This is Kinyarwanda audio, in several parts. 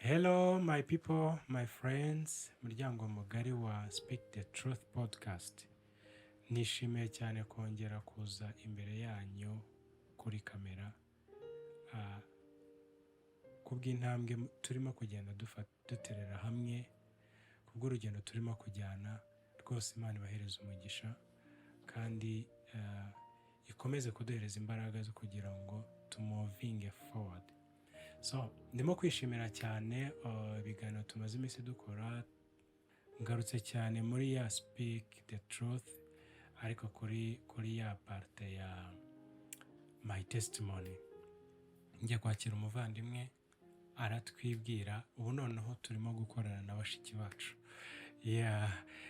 Hello, my people, my friends, muryango mugari wa Speak the Truth podcast. Nishimiye cyane kongera kuza imbere yanyu kuri kamera. Kubw'intambwe turimo kugenda duterera hamwe, kubw'urugendo turimo kujyana, rwose Imana ibahereza umugisha kandi ikomeze kuduhereza imbaraga zo kugira ngo moving forward. So, ndimo kwishimira cyane ibiganiro tumaze iminsi dukora, ngarutse cyane muri ya Speak the Truth, ariko kuri ya parte ya my testimony. Njya kwakira umuvandimwe aratwibwira, ubu noneho turimo gukorana na bashiki bacu.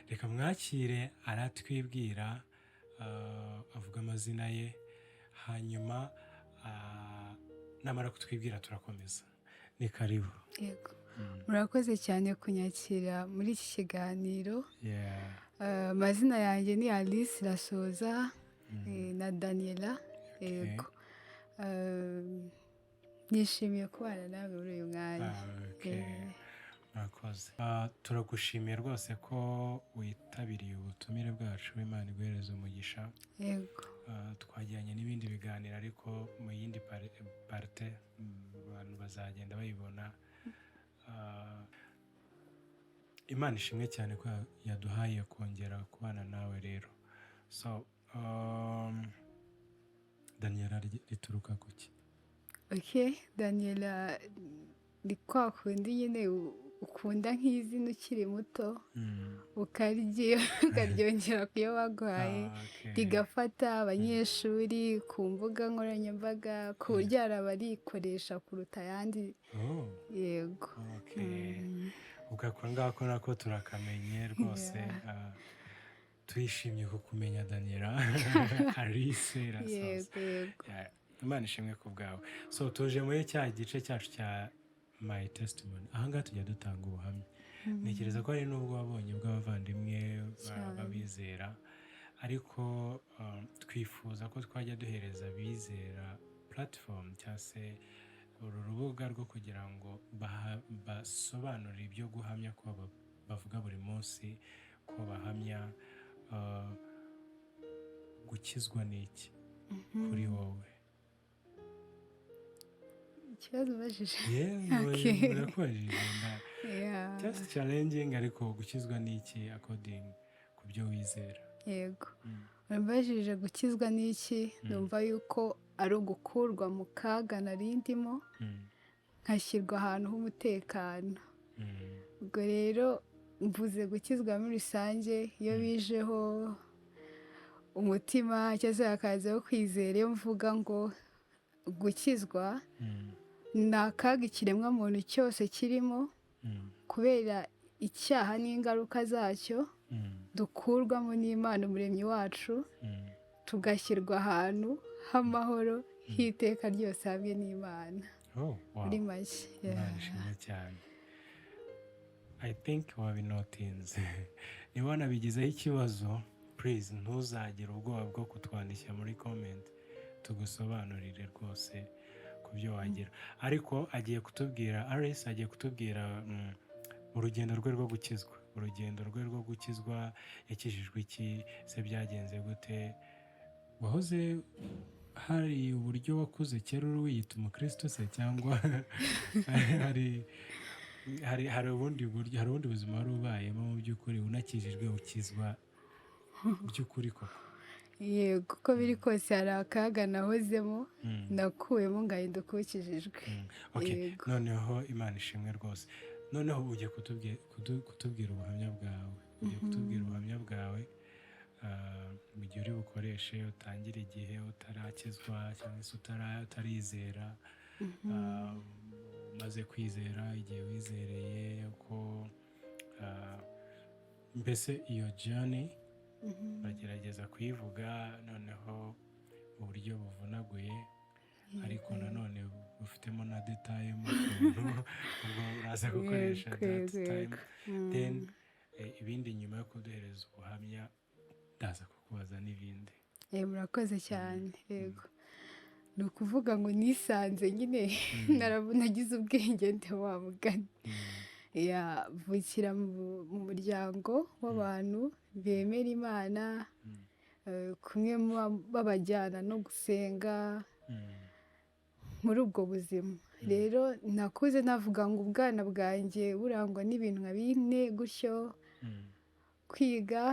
Reka mwakire aratwibwira, avuga amazina ye, hanyuma namara kutwibwira turakomeza. Ni karibu. Yego. Murakoze cyane kunyakira muri iki kiganiro. Amazina yanjye ni Alice Irasoza na Daniela. Yego. Nishimiye kubana nawe muri uyu mwanya. Murakoze. Turagushimiye rwose ko witabiriye ubutumire bwacu, Imana iguhereze umugisha. Yego. Twajyanye n'ibindi biganiro ariko mu yindi parte abantu bazagenda bayibona. Imana ishimwe cyane ko yaduhaye kongera kubana nawe rero. So, Daniela rituruka kuki? Daniela ni kwa kundi nyine ukunda nk'izina ukiri muto, ukaryongera ku yo baguhaye, rigafata abanyeshuri ku mbuga nkoranyambaga, ku buryo hari abarikoresha kuruta ayandi. Yego. Ugakora ngako nako turakamenye rwose. Twishimye kukumenya Daniela. Alice Irasoza. Yego. Imana ishimwe ku bwawe. So tuje muri cya gice cyacu cya my testimony. Ahangaha tujya dutanga ubuhamya. Ntekereza ko ari n'ubwo wabonye bw'abavandimwe babizera, ariko twifuza ko twajya duhereza abizera platform cyangwa se uru rubuga rwo kugira ngo basobanurire ibyo guhamya ko bavuga buri munsi, ko bahamya gukizwa n'iki kuri wowe. Ikibazo ubajije. Murakubajije. Just challenging, ariko gukizwa n'iki according ku byo wizera. Yego. Urabajije gukizwa n'iki, numva yuko ari ugukurwa mu kaga nari ndimo, nkashyirwa ahantu h'umutekano. Ubwo rero mvuze gukizwa muri rusange, iyo bijeho umutima cyangwa hakazaho kwizera, iyo mvuga ngo gukizwa ni akaga ikiremwamuntu cyose kirimo kubera icyaha n'ingaruka zacyo, dukurwamo n'Imana umuremyi wacu, tugashyirwa ahantu h'amahoro h'iteka ryose hamwe n'Imana. Muri make. Imana ishimwe cyane. I think wabinotinze. Niba wanabigizeho ikibazo, please ntuzagire ubwoba bwo kutwandikira muri comment, tugusobanurire rwose ku byo wagira. Ariko agiye kutubwira, Alice agiye kutubwira urugendo rwe rwo gukizwa. Urugendo rwe rwo gukizwa, yakijijwe iki, se byagenze gute? Wahoze hari uburyo wakuze kera uri wiyita umukristo se, cyangwa hari ubundi buryo, hari ubundi buzima wari ubayemo mu by'ukuri unakijijwe ukizwa by'ukuri koko? Yego, uko biri kose hari akaga nahozemo, nakuwemo ngahinduka ukijijwe. Noneho Imana ishimwe rwose. Noneho ugiye kutubwira ubuhamya bwawe. Ugiye kutubwira ubuhamya bwawe mu gihe uri bukoreshe, utangira igihe utarakizwa cyangwa se utarizera, umaze kwizera, igihe wizereye, uko mbese iyo journey bagerageza kuyivuga noneho mu buryo buvunaguye, ariko nanone bufitemo na detaye mu kuntu ubwo uraza gukoresha that time. Then ibindi nyuma yo kuduhereza ubuhamya ndaza kukubaza n'ibindi. Murakoze cyane. Yego. ni ukuvuga ngo nisanze nyine nagize ubwenge ntiwamugana vukira mu muryango w'abantu bemera Imana, kumwe babajyana no gusenga muri ubwo buzima. Rero nakuze navuga ngo ubwana bwanjye burangwa n'ibintu nka bine gutyo: kwiga,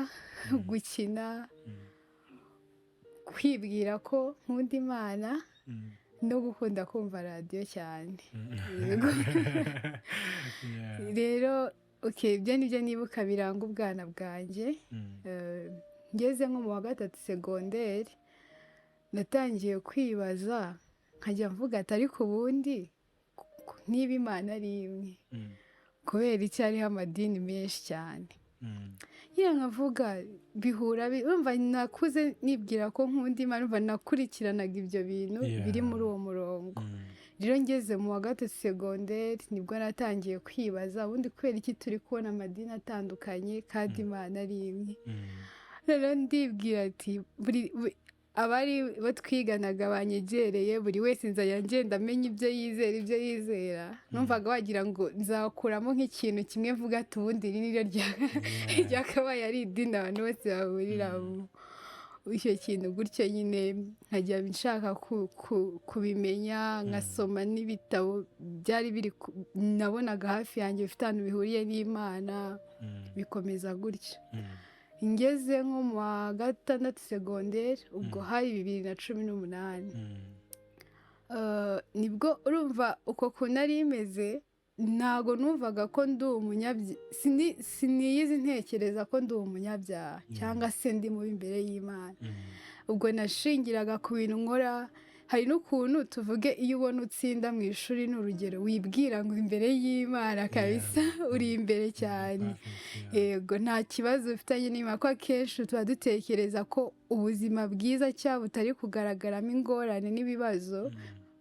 gukina, kwibwira ko nkunda Imana, no gukunda kumva radiyo cyane. Rero ibyo nibyo nibuka biranga ubwana bwanjye. Ngeze nko mu wa gatatu segonderi natangiye kwibaza, nkajya mvuga ati ariko ubundi niba Imana ari imwe, kubera iki hariho amadini menshi cyane? nkavuga bihura urumva nakuze nibwira ko nkunda Imana, urumva nakurikiranaga ibyo bintu biri muri uwo murongo. Rero ngeze mu wa gatatu segonderi nibwo natangiye kwibaza, ubundi kubera iki turi kubona amadini atandukanye kandi Imana ari imwe? Rero ndibwira ati abari batwiganaga banyegereye, buri wese nzajya ngenda amenya ibyo yizera. Numvaga wagira ngo nzakuramo nk'ikintu kimwe mvuga ati ubundi iri niryo ryakabaye ari idini abantu bose bahuriramo. Icyo kintu gutyo nyine nkajya nshaka kubimenya, nkasoma n'ibitabo byari biri nabonaga hafi yanjye bifite ahantu bihuriye n'Imana, bikomeza gutyo. Ngeze nko mu wa gatandatu segonderi, ubwo hari 2018, nibwo urumva uko kuntu ari imeze, ntago numvaga ko ndi umunyabyaha, siniyizi ntekereza ko ndi umunyabyaha cyangwa se ndi mubi imbere y'Imana. Ubwo nashingiraga ku bintu nkora. Hari n'ukuntu tuvuge iyo ubona utsinda mu ishuri n'urugero, wibwira ngo imbere y'Imana kabisa uri imbere cyane. Yego, nta kibazo ufitanye n'Imana, ko akenshi tuba dutekereza ko ubuzima bwiza cyangwa butari kugaragaramo ingorane n'ibibazo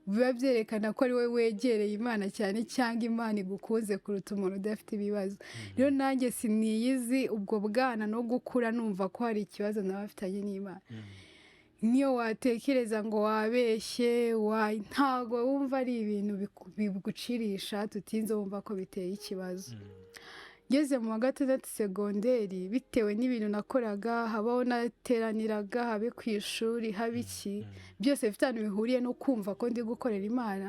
biba byerekana ko ari wowe wegereye Imana cyane, cyangwa Imana igukunze kuruta umuntu udafite ibibazo. Rero nanjye siniyizi ubwo bwana no gukura numva ko hari ikibazo nabafitanye n'Imana. Niyo watekereza ngo wabeshye, ntago wumva ari ibintu bigucirisha, tutinze wumva ko biteye ikibazo. Ngeze mu wa gatandatu segonderi, bitewe n'ibintu nakoraga, habaho nateraniraga, habe ku ishuri, habe iki, byose bifite ahantu bihuriye no kumva ko ndi gukorera Imana,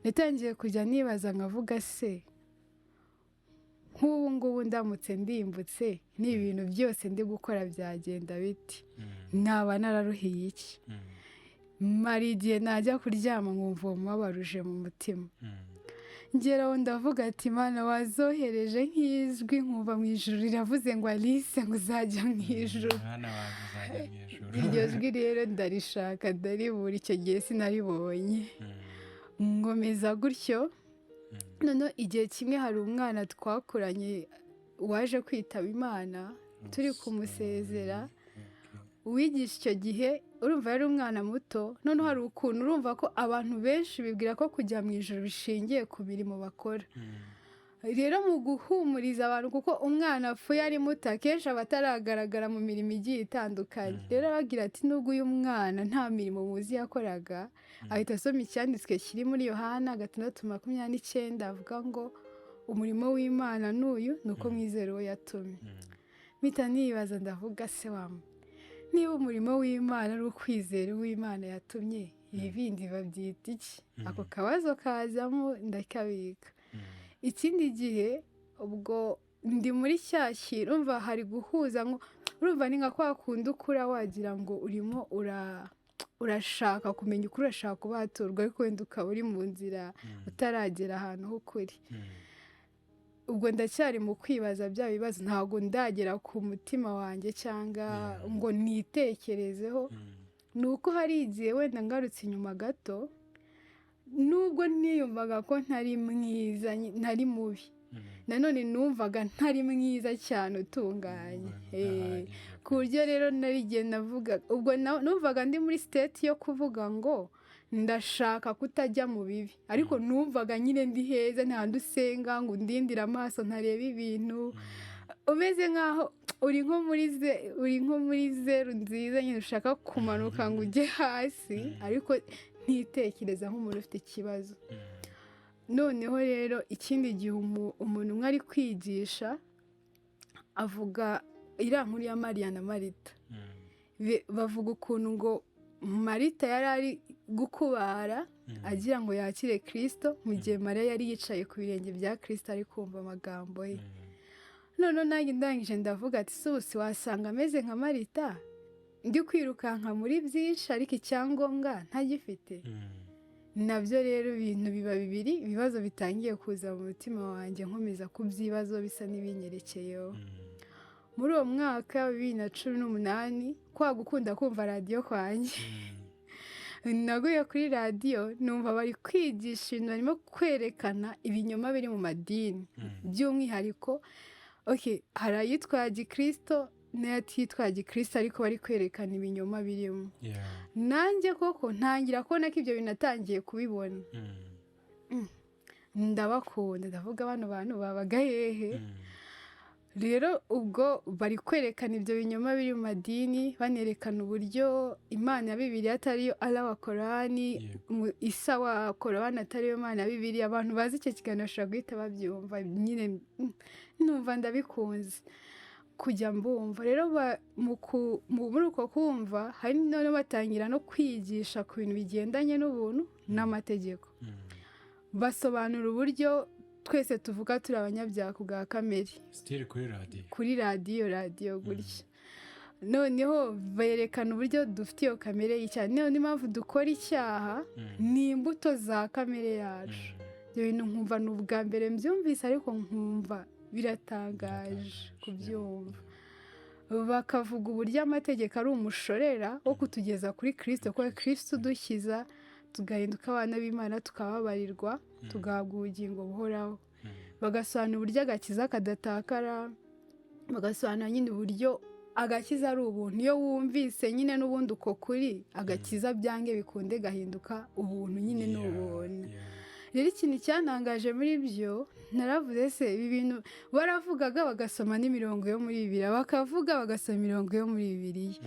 natangiye kujya nibaza nkavuga se nk'ubu ngubu ndamutse ndimbutse n'ibintu byose ndi gukora byagenda biti? Naba nararuhiye iki? Mara igihe najya kuryama nkumva uwo mubabaro uje mu mutima. Ngeraho ndavuga ati Imana wazohereje nk'ijwi, nkumva mu ijuru riravuze ngo Alice ngo uzajya mu ijuru. Iryo jwi rero ndarishaka, ndaribura. Icyo gihe sinaribonye. Ngomeza gutyo. Noneho igihe kimwe hari umwana twakuranye waje kwitaba Imana, turi kumusezera. Uwigisha icyo gihe urumva yari umwana muto. Noneho hari ukuntu urumva ko abantu benshi bibwira ko kujya mu ijoro bishingiye ku mirimo bakora. Rero mu guhumuriza abantu, kuko umwana apfuye ari muto akenshi aba ataragaragara mu mirimo igiye itandukanye. Rero bagira ati nubwo uyu mwana nta mirimo muzi yakoraga, ahita asoma icyanditswe kiri muri Yohana 6:29 avuga ngo umurimo w'Imana n'uyu ni uko mwizera uwo yatumye. Mpita nibaza ndavuga se niba umurimo w'Imana ari ukwizera uw'Imana yatumye, ibi bindi babyita iki? Ako kabazo kazamo ndakabika. Ikindi gihe ubwo ndi muri Shyashya, urumva hari guhuza, urumva ni nka kwa kundi ukura wagira ngo urimo urashaka kumenya ukuri, urashaka kubaturwa, ariko wenda ukaba uri mu nzira utaragera ahantu h'ukuri. Ubwo ndacyari mu kwibaza bya bibazo, ntabwo ndagera ku mutima wanjye cyangwa ngo nitekerezeho. Ni uko hari igihe wenda ngarutse inyuma gato, nubwo niyumvaga ko ntari mwiza, ntari mubi, nanone numvaga ntari mwiza cyane utunganye. Ku buryo rero narigiye navuga, ubwo numvaga ndi muri state yo kuvuga ngo ndashaka kutajya mu bibi, ariko numvaga nyine ndi heza, ntahandi usenga ngo undindire amaso ntareba ibintu. Umeze nkaho uri nko muri zeru nziza, nyine ushaka kumanuka ngo ujye hasi, ariko ntitekereza nk'umuntu ufite ikibazo. Noneho rero ikindi gihe umuntu umwe ari kwigisha avuga iriya nkuru ya Mariya na Marita, bavuga ukuntu ngo Marita yari ari gukubara agira ngo yakire Kristo, mu gihe Mariya yari yicaye ku birenge bya Kristo ari kumva amagambo ye. Noneho nanjye ndangije ndavuga ati si wasanga ameze nka Marita, ndi kwirukanka muri byinshi ariko icyangombwa ntagifite. Nabyo rero ibintu biba bibiri, ibibazo bitangiye kuza mu mutima wanjye nkomeza kubyibazo bisa n'ibinyerekeyeho. Muri uwo mwaka wa 2018 kwa gukunda kumva radiyo kwanjye, naguye kuri radiyo numva bari kwigisha ibintu, barimo kwerekana ibinyoma biri mu madini. By'umwihariko hari ayitwa Gikristo n'ayitwa Gikristo, ariko bari kwerekana ibinyoma birimo. Nanjye koko ntangira kubona ko ibyo bintu natangiye kubibona. Ndabakunda, ndavuga bano bantu babaga hehe. Rero ubwo bari kwerekana ibyo binyoma biri mu madini, banerekana uburyo Imana ya Bibiliya atariyo Allah wa Korani, Isa wa Korani atariyo Imana ya Bibiliya. Abantu bazi icyo kiganiro bashobora guhita babyumva, nyine numva ndabikunze kujya mbumva. Rero muri uko kumva hari none batangira no kwigisha ku bintu bigendanye n'ubuntu n'amategeko. Basobanura uburyo twese tuvuga turi abanyabyaha ku bwa kamere. Kuri radiyo gutya. Noneho berekana uburyo dufite iyo kamere y'icyaha. Niyo mpamvu dukora icyaha ni imbuto za kamere yacu. Ibyo bintu nkumva ni ubwa mbere mbyumvise, ariko nkumva biratangaje kubyumva. Bakavuga uburyo amategeko ari umushorera wo kutugeza kuri Kristo, kuko Kristo udukiza tugahinduka abana b'Imana, tukababarirwa, tugahabwa ubugingo buhoraho. Bagasobanura uburyo agakiza kadatakara, bagasobanura nyine uburyo agakiza ari ubuntu. Iyo wumvise nyine n'ubundi uko kuri, agakiza byange bikunde gahinduka ubuntu, nyine n'ubuntu. Rero ikintu cyantangaje muri byo, naravuze se ibi bintu baravugaga bagasoma n'imirongo yo muri Bibiliya, bakavuga bagasoma imirongo yo muri Bibiliya.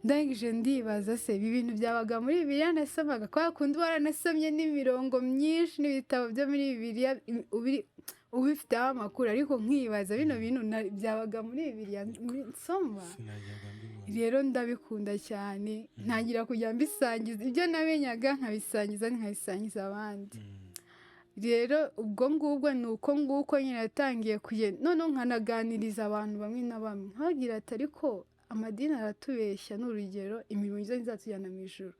Ndangije ndibaza se ibi bintu byabaga muri Bibiliya nasomaga, kwa kundi waranasomye n'imirongo myinshi n'ibitabo byo muri Bibiliya ubifiteho amakuru, ariko nkibaza bino bintu byabaga muri Bibiliya nsoma. Rero ndabikunda cyane, ntangira kujya mbisangiza ibyo namenyaga, nkabisangiza abandi. Rero ubwo ngubwo ni uko nguko nyine natangiye kugenda, noneho nkanaganiriza abantu bamwe na bamwe, nkagira ati ariko amadini aratubeshya, n'urugero imirimo izatujyana mu ijuru,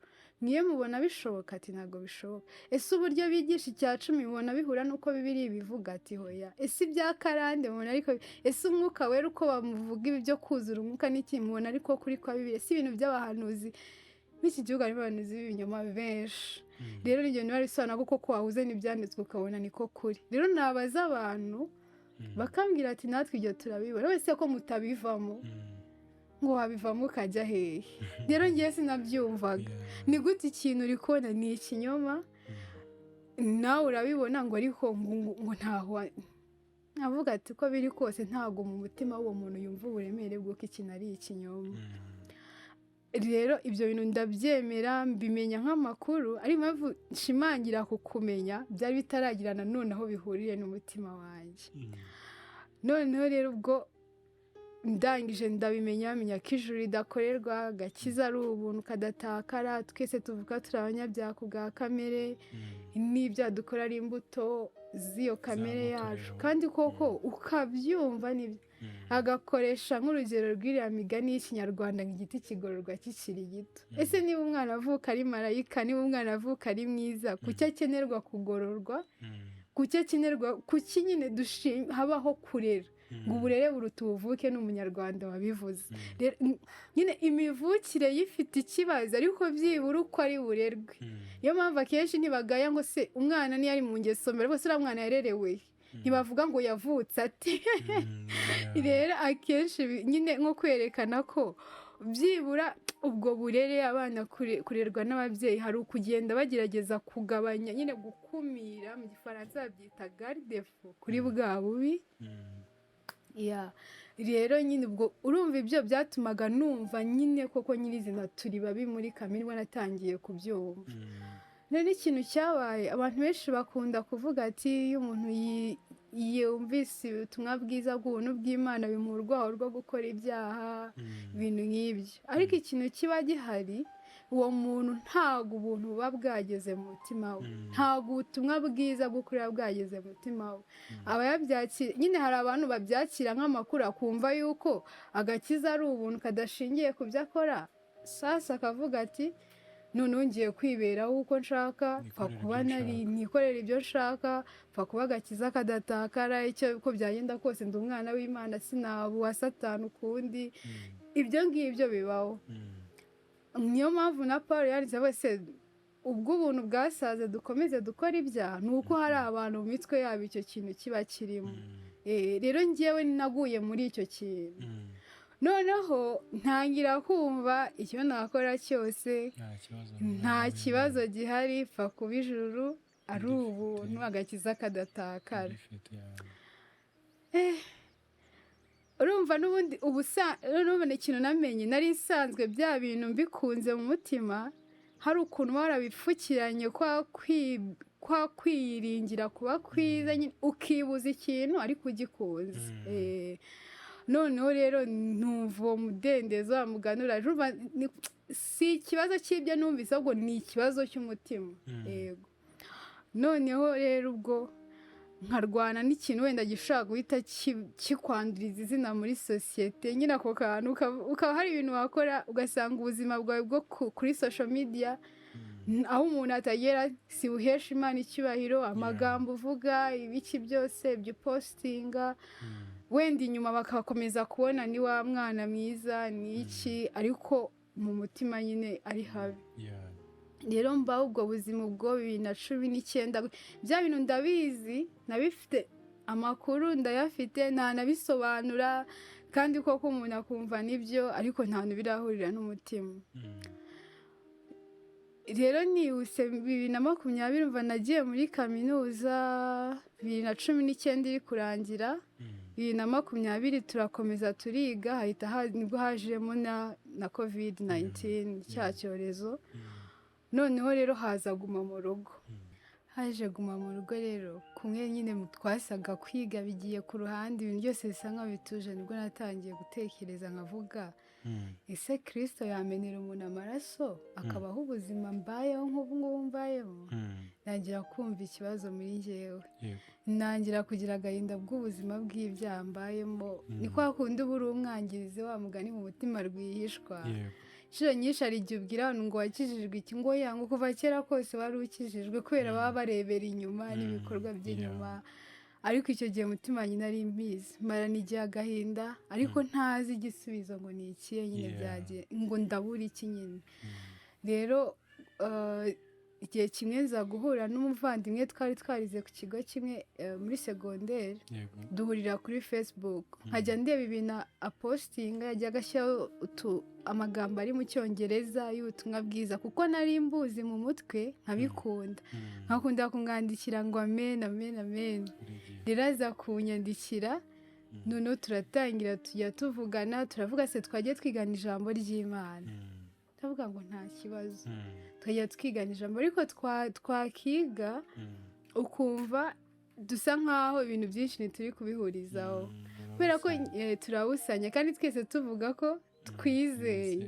niyo mubona bishoboka? Ati ntabwo bishoboka. Ese uburyo bigisha icya cumi mubona bihura n'uko Bibiliya bivuga? Ati hoya. Ese ibya karande mubona ariko, ese umwuka wera uko bamuvuga ibi byo kuzura umwuka n'iki mubona ariko kuri kwa Bibiliya? Ese ibintu by'abahanuzi b'iki gihugu harimo abahanuzi b'ibinyoma benshi. Rero nibyo niba bisobanura ko koko wahuze n'ibyanditswe ukabona niko kuri. Rero nabaza abantu bakambwira ati natwe ibyo turabibona, wese ko mutabivamo, ngo wabivamo ukajya hehe? Rero ngiye sinabyumvaga. Ni gute ikintu uri kubona ni ikinyoma, nawe urabibona ngo ariko ngo ntaho. Navuga ati ko biri kose ntabwo mu mutima w'uwo muntu yumva uburemere bw'uko ikintu ari ikinyoma. Rero ibyo bintu ndabyemera, mbimenya nk'amakuru, ari mpamvu nshimangira ku kumenya byari bitaragirana none aho bihuriye n'umutima wanjye. Noneho rero ubwo ndangije ndabimenya, menya ko ijuru ridakorerwa, gakiza ari ubuntu kadatakara, twese tuvuga turi abanyabyaha ku bwa kamere, n'ibyo dukora ari imbuto z'iyo kamere yacu. Kandi koko ukabyumva nibyo. Agakoresha nk'urugero rw'iriya migani y'ikinyarwanda ngo igiti kigororwa kikiri gito. Ese niba umwana avuka ari marayika, niba umwana avuka ari mwiza, kuki akenerwa kugororwa? Kuki akenerwa, kuki nyine habaho kurera? Ngo uburere buruta ubuvuke, n'umunyarwanda wabivuze. Nyine imivukire yifite ikibazo, ariko byibura uko ari burerwe. Niyo mpamvu akenshi ntibagaya ngo se umwana niyo ari mu ngeso mbere, bose uriya mwana yarerewe, ntibavuga ngo yavutse ati. Rero akenshi nyine nko kwerekana ko byibura ubwo burere abana kurerwa n'ababyeyi hari ukugenda bagerageza kugabanya, nyine gukumira, mu gifaransa babyita garde-fou, kuri bwa bubi. Rero nyine ubwo urumva ibyo byatumaga numva nyine koko nyirizina turi babi muri kamere, natangiye kubyumva. rero ikintu cyabaye abantu benshi bakunda kuvuga ati iyo umuntu yumvise ubutumwa bwiza bw'ubuntu bw'Imana bimuha urwaho rwo gukora ibyaha ibintu nk'ibyo, ariko ikintu kiba gihari uwo muntu ntabwo ubuntu buba bwageze mu mutima we, ntabwo ubutumwa bwiza bw'ukuri buba bwageze mu mutima we, aba yabyakira nyine. Hari abantu babyakira nk'amakuru akumva yuko agakiza ari ubuntu kadashingiye ku byo akora, sasa akavuga ati noneho ngiye kwiberaho uko nshaka, pfa kuba nikorera ibyo nshaka, pfa kuba agakiza kadatakara, icyo uko byagenda kose ndi umwana w'Imana sinaba uwa Satani ukundi. Ibyo ngibyo bibaho. Niyo mpamvu na Paul yanditse wese ubwo ubuntu bwasaze dukomeze dukora ibyaha, ni uko hari abantu mu mitwe yabo icyo kintu kiba kirimo. Rero ngewe naguye muri icyo kintu, noneho ntangira kumva icyo nakora cyose nta kibazo gihari, pfa kuba ijuru ari ubuntu, agakiza kadatakara. Urumva n'ubundi n'ubundi ikintu namenye nari isanzwe bya bintu mbikunze mu mutima, hari ukuntu warabipfukiranye kwa kwiyiringira kuba kwiza, ukibuza ikintu ariko ugikunze. Noneho rero numva uwo mudendezo wamuganura, si ikibazo cy'ibyo numvise ahubwo ni ikibazo cy'umutima. Yego. Noneho rero ubwo nkarwana n'ikintu wenda gishobora guhita kikwanduriza izina muri sosiyete, nyine ako kantu ukaba hari ibintu wakora ugasanga ubuzima bwawe bwo kuri social media aho umuntu atagera si uhesha Imana icyubahiro, amagambo uvuga ibiki byose byo postinga, wenda inyuma bakakomeza kubona ni wa mwana mwiza ni iki, ariko mu mutima nyine ari habi. Rero mbaho ubwo buzima ubwo 2019 bya bintu ndabizi, nabifite amakuru ndayafite, ntanabisobanura, kandi koko umuntu akumva nibyo, ariko nta hantu birahurira n'umutima. Rero nihuse 2020 mva nagiye muri kaminuza, 2019 iri kurangira, 2020 turakomeza turiga, nibwo hajemo na COVID-19 cya cyorezo. Noneho rero haza guma mu rugo. Haje guma mu rugo rero kumwe nyine twasaga kwiga bigiye ku ruhande, ibintu byose bisa nkaho bituje, nibwo natangiye gutekereza nkavuga ese Kristo yamenera umuntu amaraso akabaho ubuzima mbayeho nk'ubu ngubu mbayeho? Nangira kumva ikibazo muri njyewe, nangira kugira agahinda bw'ubuzima bw'ibyaha mbayemo. Ni kwa kundi uba uri umwangirizi wa mugani mu mutima rwihishwa. Inshuro nyinshi hari igihe ubwira abantu ngo wakijijwe iki, ngo yango kuva kera kose wari ukijijwe, kubera baba barebera inyuma n'ibikorwa by'inyuma. Ariko icyo gihe umutima nyine ari mbizi, marana igihe agahinda, ariko ntazi igisubizo ngo ni ikihe nyine byagiye, ngo ndabura iki nyine. Rero igihe kimwe nza guhura n'umuvandimwe twari twarize ku kigo kimwe muri segonderi, duhurira kuri Facebook, nkajya ndeba ibintu apostinga, yajya agashyiraho amagambo ari mu cyongereza y'ubutumwa bwiza, kuko nari mbuzi mu mutwe nkabikunda, nkakunda kumwandikira ngo amen amen amen. Rero aza kunyandikira, noneho turatangira tujya tuvugana, turavuga se twagiye twigana ijambo ry'Imana. Ndavuga ngo nta kibazo, twajya twigana ijambo, ariko twakiga ukumva dusa nkaho ibintu byinshi ntituri kubihurizaho, kubera ko turabusanya kandi twese tuvuga ko twizeye.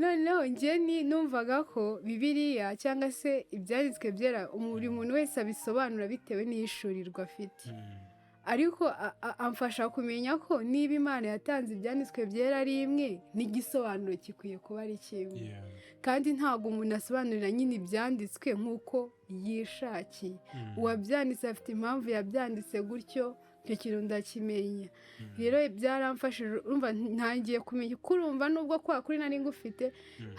Noneho njye numvaga ko Bibiliya cyangwa se ibyanditswe byera buri muntu wese abisobanura bitewe n'ishurirwa afite, ariko amfasha kumenya ko niba Imana yatanze ibyanditswe byera ari imwe, n'igisobanuro gikwiye kuba ari kimwe. Kandi ntabwo umuntu asobanurira nyine ibyanditswe nk'uko yishakiye, uwabyanditse afite impamvu yabyanditse gutyo, icyo kintu ndakimenya. Rero byaramfashije, urumva ntangiye kumenya ko urumva nubwo kwa kuri nari ngufite,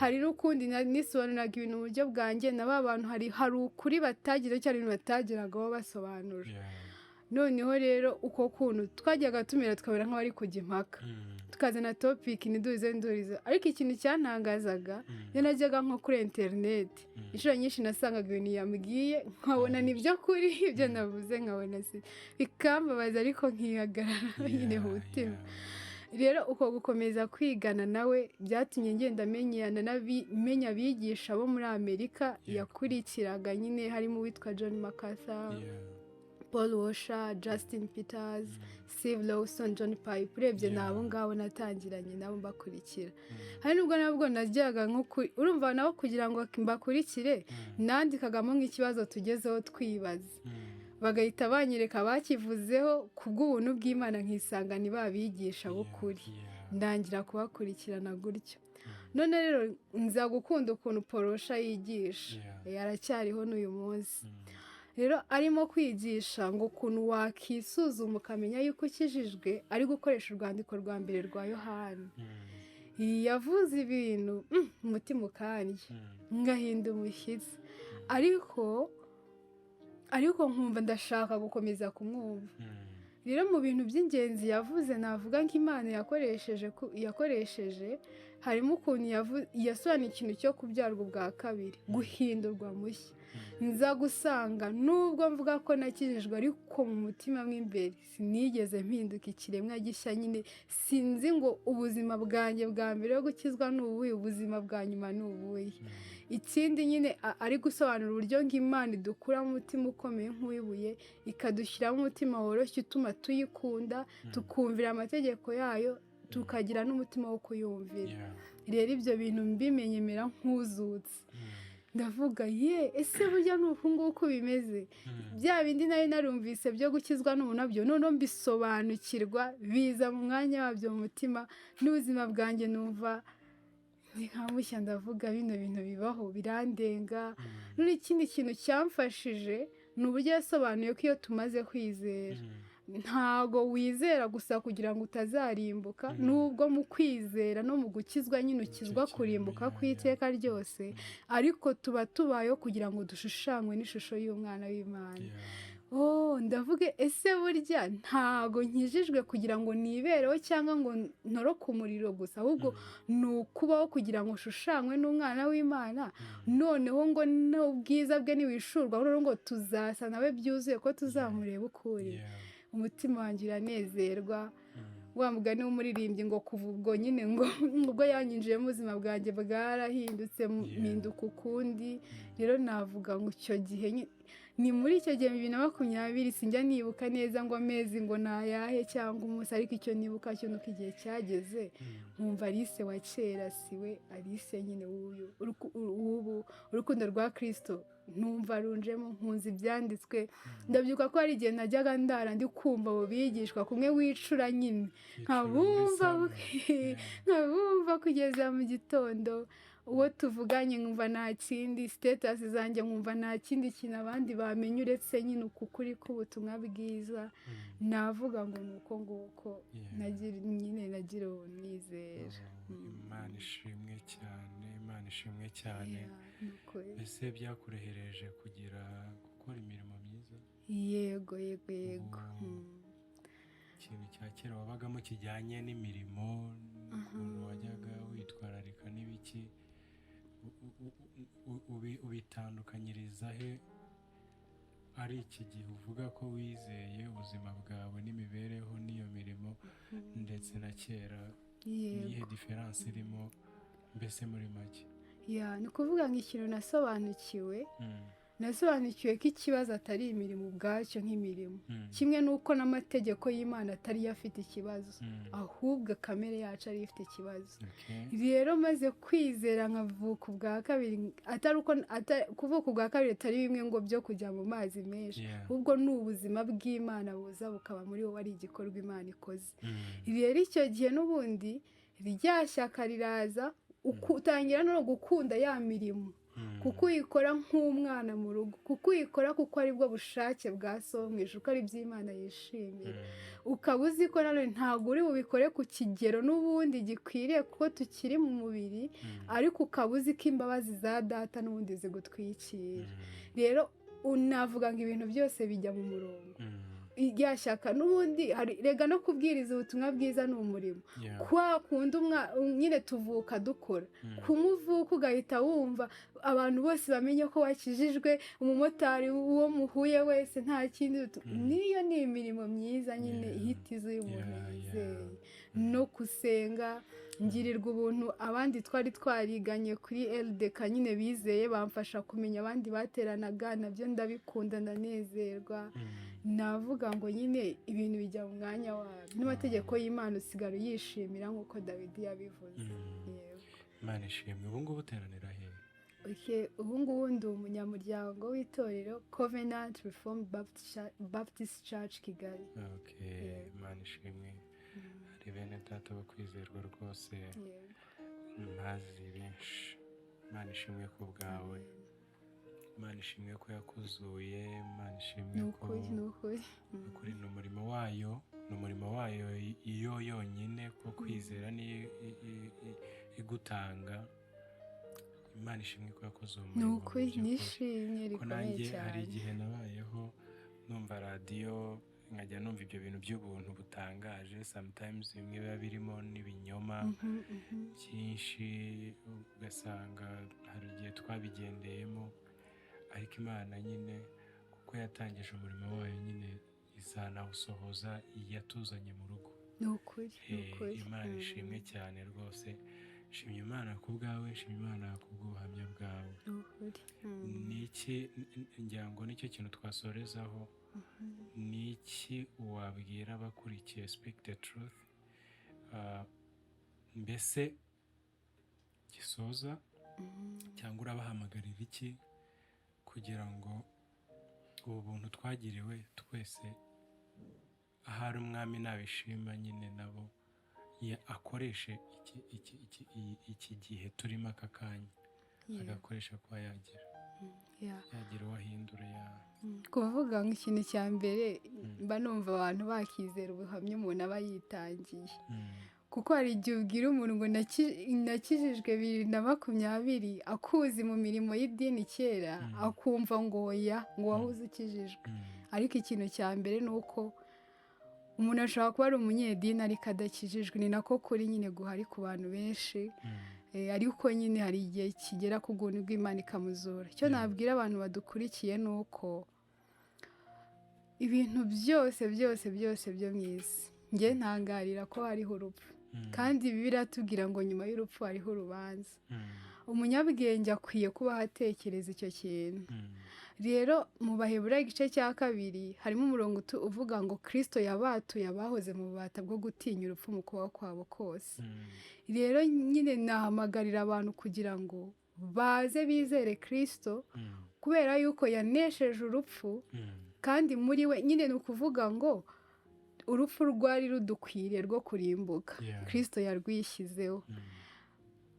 hari n'ukundi nisobanuraga ibintu mu buryo bwanjye, na ba bantu hari ukuri batagira cyane ibintu batagiragaho basobanura. Noneho rero uko kuntu twajyaga tumera tukabera nk'abari kujya impaka, tukazana topic nduriza, ariko ikintu cyantangazaga iyo najyaga nko kuri interineti, inshuro nyinshi nasangaga ibintu yambwiye nkabona nibyo kuri ibyo navuze, nkabona si bikambabaza, ariko nkihagarara nyine mu mutima. rero uko gukomeza kwigana nawe byatumye ngenda menya abigisha bo muri Amerika yakurikiraga nyine harimo uwitwa John MacArthur, Paul Washer, Justin Peters, Steve Lawson, John Piper. Urebye nabo ngabo natangiranye nabo mbakurikira. Hari nubwo nabwo najyaga nko urumva nabo kugira ngo mbakurikire nandikagamo nk'ikibazo tugezeho twibaza. Bagahita banyereka bakivuzeho kubw'ubuntu bw'Imana nkisanga ni babigisha b'ukuri. Ndangira kubakurikirana gutyo. None rero nza gukunda ukuntu Paul Washer yigisha. Yaracyariho n'uyu munsi. Rero arimo kwigisha ngo ukuntu wakisuzuma ukamenya yuko ukijijwe ari gukoresha urwandiko rwa mbere rwa Yohana. Yavuze ibintu umutima ukandya ngahinda umushyitsi, ariko nkumva ndashaka gukomeza kumwumva. Rero mu bintu by'ingenzi yavuze navuga ko Imana yakoresheje harimo ukuntu yasobanuye ikintu cyo kubyarwa ubwa kabiri, guhindurwa mushya. Nza gusanga nubwo mvuga ko nakijijwe ariko mu mutima mw'imbere sinigeze mpinduka ikiremwa gishya. Nyine sinzi ngo ubuzima bwanjye bwa mbere yo gukizwa ni ubuhe, ubuzima bwa nyuma ni ubuhe. Ikindi nyine ari gusobanura uburyo ng'Imana idukura mu mutima ukomeye nk'uwibuye ikadushyiramo umutima woroshye utuma tuyikunda, tukumvira amategeko yayo, tukagira n'umutima wo kuyumvira. Rero ibyo bintu mbimenyemera nk'uzutse. Ndavuga ese burya ni uku nguku bimeze. Bya bindi nari narumvise byo gukizwa n'ubu nabyo noneho mbisobanukirwa, biza mu mwanya wabyo mu mutima, n'ubuzima bwanjye numva nkamushya. Ndavuga bino bintu bibaho birandenga. None ikindi kintu cyamfashije ni uburyo yasobanuye ko iyo tumaze kwizera ntago wizera gusa kugira ngo utazarimbuka, nubwo mu kwizera no mu gukizwa nyine ukizwa kurimbuka kw'iteka ryose, ariko tuba tubayeho kugira ngo dushushanywe n'ishusho y'umwana w'Imana. Ndavuga ese burya ntago nkijijwe kugira ngo nibereho cyangwa ngo ntoroke umuriro gusa, ahubwo ni ukubaho kugira ngo ushushanywe n'umwana w'Imana, noneho ngo n'ubwiza bwe niwishurwa, noneho ngo tuzasa nawe byuzuye ko tuzamureba ukuri. Umutima wanjye uranezerwa. Wa mugani w'umuririmbyi ngo kuva ubwo nyine ngo ubwo yanyinjiye mu buzima bwanjye bwarahindutse mpinduka ukundi. Rero navuga ngo icyo gihe ni muri icyo gihe 2020 sinjya nibuka neza ngo amezi ngo nayahe cyangwa umunsi, ariko icyo nibuka cyo nuko igihe cyageze nkumva Alice wa kera siwe Alice nyine ubu urukundo rwa Kristo numva runjemo, nkunze ibyanditswe. Ndabyuka ko hari igihe najyaga ndara ndi kumva abo bigishwa kumwe wicura nyine nkabumva kugeza mu gitondo. Uwo tuvuganye nkumva nta kindi, status zanjye nkumva nta kindi kintu abandi bamenye uretse nyine uku kuri k'ubutumwa bwiza. Navuga ngo ni uko nguko nagira uwo nizera. Imana ishimwe cyane, Imana ishimwe cyane. Ese byakurehereje kugira gukora imirimo myiza? Yego. Ikintu cya kera wabagamo kijyanye n'imirimo, ukuntu wajyaga witwararika n'ibiki, ubitandukanyiriza he ari iki gihe uvuga ko wizeye ubuzima bwawe n'imibereho n'iyo mirimo, ndetse na kera niyihe diferanse irimo mbese muri make? Ni ukuvuga ngo ikintu nasobanukiwe ko ikibazo atari imirimo ubwacyo nk'imirimo, kimwe n'uko n'amategeko y'Imana atari afite ikibazo, ahubwo kamere yacu ari ifite ikibazo. Rero maze kwizera nkavuka ubwa kabiri, kuvuka ubwa kabiri atari bimwe ngo byo kujya mu mazi menshi, ahubwo ni ubuzima bw'Imana buza bukaba muri wowe, ari igikorwa Imana ikoze. Rero icyo gihe n'ubundi rya shyaka riraza, utangira no gukunda ya mirimo, kuko uyikora nk'umwana mu rugo, kuko uyikora kuko aribwo bushake bwa so mu ijuru, ko ari iby'Imana yishimira. Ukaba uzi ko nanone ntabwo uri bubikore ku kigero n'ubundi gikwiriye kuko tukiri mu mubiri, ariko ukaba uzi ko imbabazi za data n'ubundi zigutwikira. Rero unavuga ngo ibintu byose bijya mu murongo. rya shyaka n'ubundi rega no kubwiriza ubutumwa bwiza ni umurimo. Kwa kundi nyine tuvuka dukora kumuvuka ugahita wumva abantu bose bamenye ko wakijijwe, umumotari uwo muhuye wese nta kindi niyo ni imirimo myiza nyine ihitiza uyu muntu yizeye. No gusenga ngirirwa ubuntu abandi twari twariganye kuri LDK nyine bizeye bamfasha kumenya abandi bateranaga, nabyo ndabikunda ndanezerwa. Navuga ngo nyine ibintu bijya mu mwanya wabyo, n'amategeko y'Imana usigara uyishimira nk'uko Dawidi yabivuze. Imana ishimwe. Ubu ngubu uteranira he? Ubu ngubu ndi umunyamuryango w'itorero Covenant Reformed Baptist Church Kigali. Imana ishimwe. Hari bene data bo kwizerwa rwose ntazi benshi. Imana ishimwe ku bwawe, Imana ishimwe ko yakuzuye, Imana ishimwe ko ukuri ni umurimo wayo, ni umurimo wayo iyo yonyine ko kwizera ni igutanga. Imana ishimwe ko yakoze umurimo. Nishimye rikomeye cyane. Hari igihe nabayeho numva radiyo nkajya numva ibyo bintu by'ubuntu butangaje, sometimes bimwe biba birimo n'ibinyoma byinshi, ugasanga hari igihe twabigendeyemo, ariko Imana nyine kuko yatangije umurimo wayo nyine izanawusohoza yatuzanye mu rugo. Imana ishimwe cyane rwose. Shimye Imana ku bwawe, shimye Imana ku bw'ubuhamya bwawe. Niki ngira ngo nicyo kintu twasorezaho, niki wabwira abakurikiye Speak the Truth, mbese gisoza cyangwa urabahamagarira iki kugira ngo ubu buntu twagiriwe twese, ahari umwami nabishima nyine nabo akoreshe iki gihe turimo aka kanya, agakoresha kuba yagira uwahindura. Kuvuga nk'ikintu cya mbere mba numva abantu bakizera ubuhamya umuntu aba yitangiye, kuko hari igihe ubwira umuntu ngo nakijijwe 2020 akuzi mu mirimo y'idini kera, akumva ngo oya ngo wahuze ukijijwe. Ariko ikintu cya mbere ni uko umuntu ashobora kuba ari umunyedini ariko adakijijwe. Ni nako kuri nyine guhari ku bantu benshi, ariko nyine hari igihe kigera ku bw'ubuntu bw'Imana ikamuzura. Icyo nabwira abantu badukurikiye ni uko ibintu byose byo mu isi, njye ntangarira ko hariho urupfu, kandi Bibiliya iratubwira ngo nyuma y'urupfu hariho urubanza. Umunyabwenge akwiye kuba atekereza icyo kintu. Rero mu Baheburayo igice cya 2 harimo umurongo uvuga ngo Kristo yabatuye abahoze mu bubata bwo gutinya urupfu mu kubaho kwabo kose. Rero nyine nahamagarira abantu kugira ngo baze bizere Kristo, kubera yuko yanesheje urupfu, kandi muri we nyine ni ukuvuga ngo urupfu rwari rudukwiriye rwo kurimbuka, Kristo yarwishyizeho.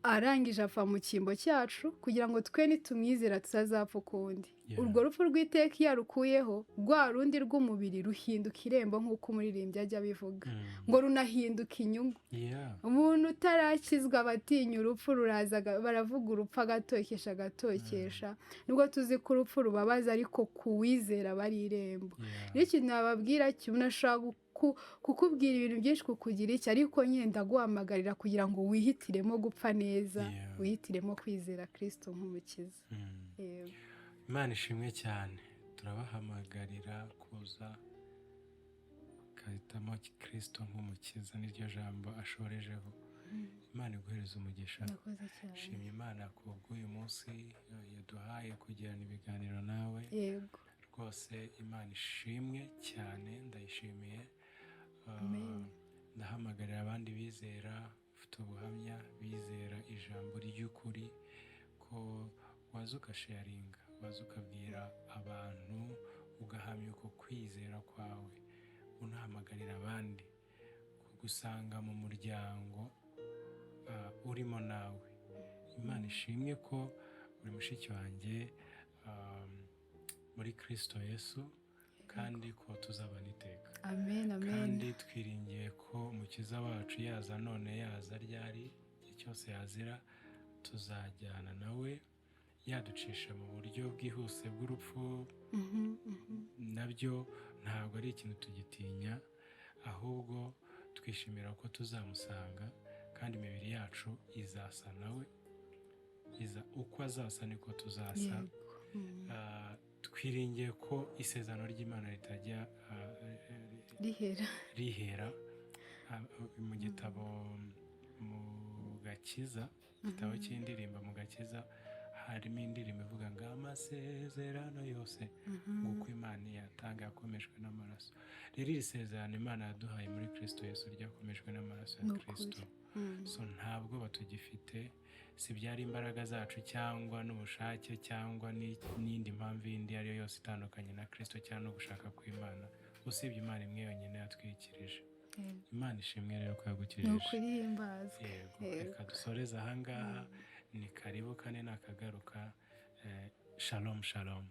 Arangije apfa mu cyimbo cyacu kugira ngo twe nitumwizera tutazapfa ukundi. Urwo rupfu rw'iteka iyo arukuyeho, rwa rundi rw'umubiri ruhinduka irembo nk'uko umuririmbyi ajya abivuga, ngo runahinduka inyungu. Umuntu utarakizwa abatinya urupfu, baravuga urupfu agatokesha. Nubwo tuzi ko urupfu rubabaza, ariko kuwizera bari irembo. Rero ikintu nababwira umuntu ashobora kukubwira ibintu byinshi kukugira iki, ariko nyine ndaguhamagarira kugira ngo wihitiremo gupfa neza, wihitiremo kwizera Kristo nk'umukiza. Imana ishimwe cyane. Turabahamagarira kuza kahitamo Kristo nk'umukiza, niryo jambo ashorejeho. Imana iguhereza umugisha. Shimye Imana ku bw'uyu munsi yaduhaye kugirana ibiganiro nawe. Rwose Imana ishimwe cyane, ndayishimiye. Ndahamagarira abandi bizera, ufite ubuhamya, bizera ijambo ry'ukuri, ko waza ugasharinga, waza ukabwira abantu, ugahamya uko kwizera kwawe. Unahamagarira abandi kugusanga mu muryango urimo nawe. Imana ishimwe ko uri mushiki wanjye muri Kristo Yesu, kandi ko tuzabana iteka. Amen. Kandi twiringiye ko umukiza wacu yaza none, yaza ryari, igihe cyose yazira, tuzajyana nawe, yaducisha mu buryo bwihuse bw'urupfu, nabyo ntabwo ari ikintu tugitinya, ahubwo twishimira ko tuzamusanga kandi imibiri yacu izasa nawe, uko azasa niko tuzasa. Twiringiye ko isezerano ry'Imana ritajya rihera. Mu gitabo mu Gakiza, igitabo cy'indirimbo mu Gakiza, harimo indirimbo ivuga ngo amasezerano yose nguko Imana yatanga yakomejwe n'amaraso. Rero iri sezerano Imana yaduhaye muri Kristo Yesu ryakomejwe n'amaraso ya Kristo. So ntabwo batugifite, si byari imbaraga zacu cyangwa n'ubushake cyangwa n'indi mpamvu yindi ariyo yose itandukanye na Kristo cyangwa no gushaka kw'Imana, usibye Imana imwe yonyine yatwikirije. Imana ishimwe rero ko yagukirije. Ni ukuri himbazwe. Reka dusoreze ahangaha, ni karibu kane nakagaruka. Shalom shalom.